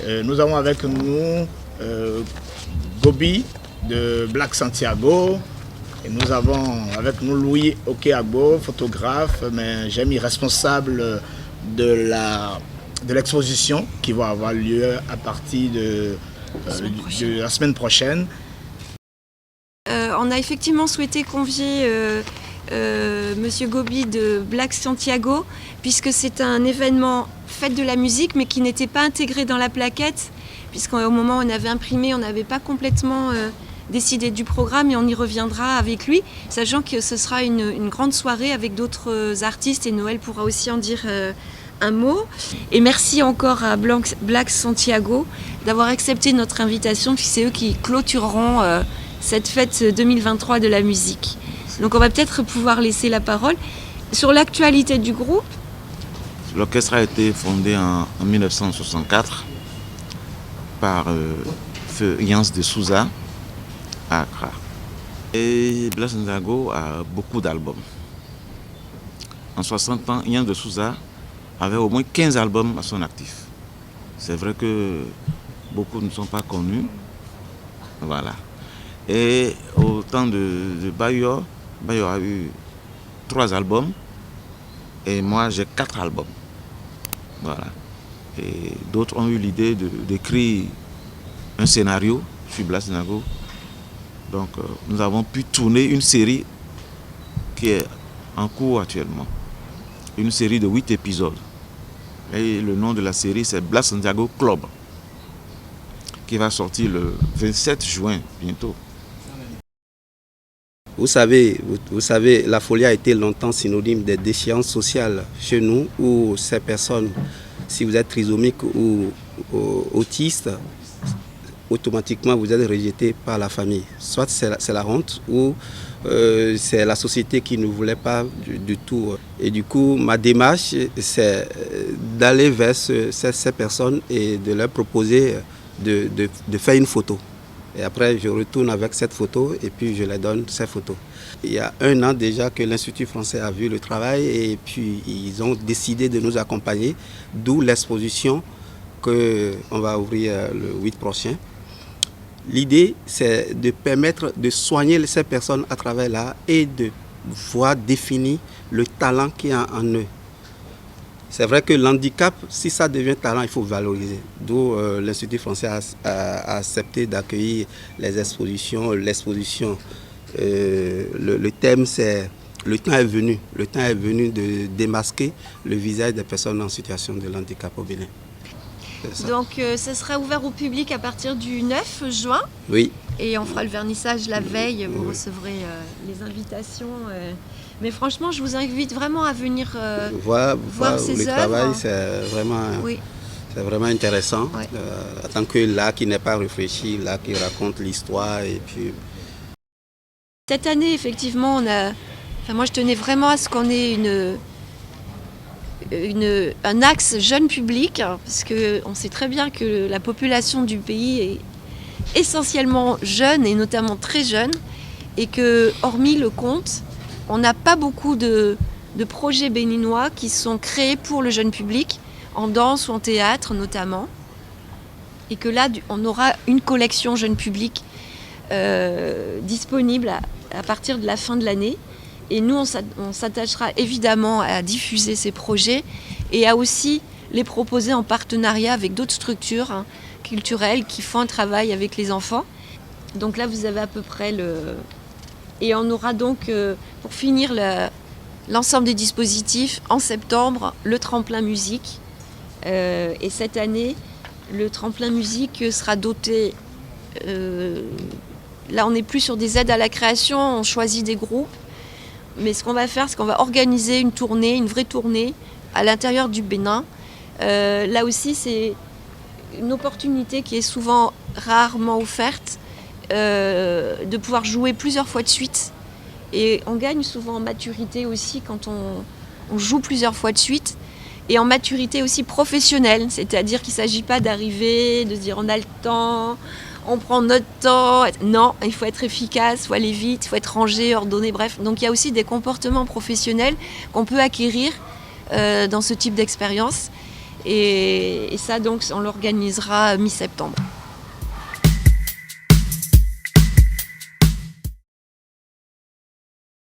Nous avons avec nous Gobi de Black Santiago. Et nous avons avec nous Louis Okeagbo, photographe, mais j'ai mis responsable de l'exposition qui va avoir lieu à partir de la semaine prochaine. On a effectivement souhaité convier Monsieur Gobi de Black Santiago, puisque c'est un événement fête de la musique, mais qui n'était pas intégré dans la plaquette, puisqu'au moment où on avait imprimé, on n'avait pas complètement décidé du programme, et on y reviendra avec lui, sachant que ce sera une grande soirée avec d'autres artistes, et Noël pourra aussi en dire un mot. Et merci encore à Black Santiago d'avoir accepté notre invitation, puisque c'est eux qui clôtureront cette fête 2023 de la musique. Donc on va peut-être pouvoir laisser la parole. Sur l'actualité du groupe. L'orchestre a été fondé en 1964 par Feu Yance de Souza à Accra. Et Black Santiago a beaucoup d'albums. En 60 ans, Yance de Souza avait au moins 15 albums à son actif. C'est vrai que beaucoup ne sont pas connus. Voilà. Et au temps de Bayo a eu 3 albums et moi j'ai 4 albums. Voilà. Et d'autres ont eu l'idée d'écrire un scénario sur Black Santiago. Donc nous avons pu tourner une série qui est en cours actuellement. Une série de 8 épisodes. Et le nom de la série c'est Black Santiago Club, qui va sortir le 27 juin bientôt. Vous savez, la folie a été longtemps synonyme des déchéances sociales chez nous, où ces personnes, si vous êtes trisomique ou autiste, automatiquement vous êtes rejeté par la famille. Soit c'est la honte ou c'est la société qui ne voulait pas du tout. Et du coup, ma démarche, c'est d'aller vers ces personnes et de leur proposer de faire une photo. Et après, je retourne avec cette photo et puis je leur donne ces photos. Il y a 1 an déjà que l'Institut français a vu le travail et puis ils ont décidé de nous accompagner, d'où l'exposition qu'on va ouvrir le 8 prochain. L'idée, c'est de permettre de soigner ces personnes à travers l'art et de voir définir le talent qu'il y a en eux. C'est vrai que l'handicap, si ça devient talent, il faut valoriser. D'où l'Institut français a accepté d'accueillir les expositions. L'exposition, le thème, c'est « Le temps est venu ». Le temps est venu de démasquer le visage des personnes en situation de handicap au Bénin. Donc ça sera ouvert au public à partir du 9 juin. Oui. Et on fera le vernissage la veille, vous recevrez les invitations. Mais franchement, je vous invite vraiment à venir voir ces œuvres. Le travail, c'est vraiment intéressant. Oui. En tant que l'art qui n'est pas réfléchi, l'art qui raconte l'histoire. Et puis... Cette année, effectivement, moi je tenais vraiment à ce qu'on ait un axe jeune public, parce qu'on sait très bien que la population du pays est essentiellement jeune, et notamment très jeune, et que, hormis le conte, on n'a pas beaucoup de projets béninois qui sont créés pour le jeune public, en danse ou en théâtre notamment. Et que là, on aura une collection jeune public disponible à partir de la fin de l'année. Et nous, on s'attachera évidemment à diffuser ces projets et à aussi les proposer en partenariat avec d'autres structures culturelles qui font un travail avec les enfants. Donc là, vous avez à peu près Et on aura donc, pour finir l'ensemble des dispositifs, en septembre, le tremplin musique. Et cette année, le tremplin musique sera doté... là, on n'est plus sur des aides à la création, on choisit des groupes. Mais ce qu'on va faire, c'est qu'on va organiser une tournée, une vraie tournée, à l'intérieur du Bénin. Là aussi, c'est une opportunité qui est souvent rarement offerte, de pouvoir jouer plusieurs fois de suite. Et on gagne souvent en maturité aussi quand on joue plusieurs fois de suite. Et en maturité aussi professionnelle, c'est-à-dire qu'il ne s'agit pas d'arriver, de se dire on a le temps, on prend notre temps. Non, il faut être efficace, il faut aller vite, il faut être rangé, ordonné, bref. Donc il y a aussi des comportements professionnels qu'on peut acquérir dans ce type d'expérience. Et ça, donc, on l'organisera mi-septembre.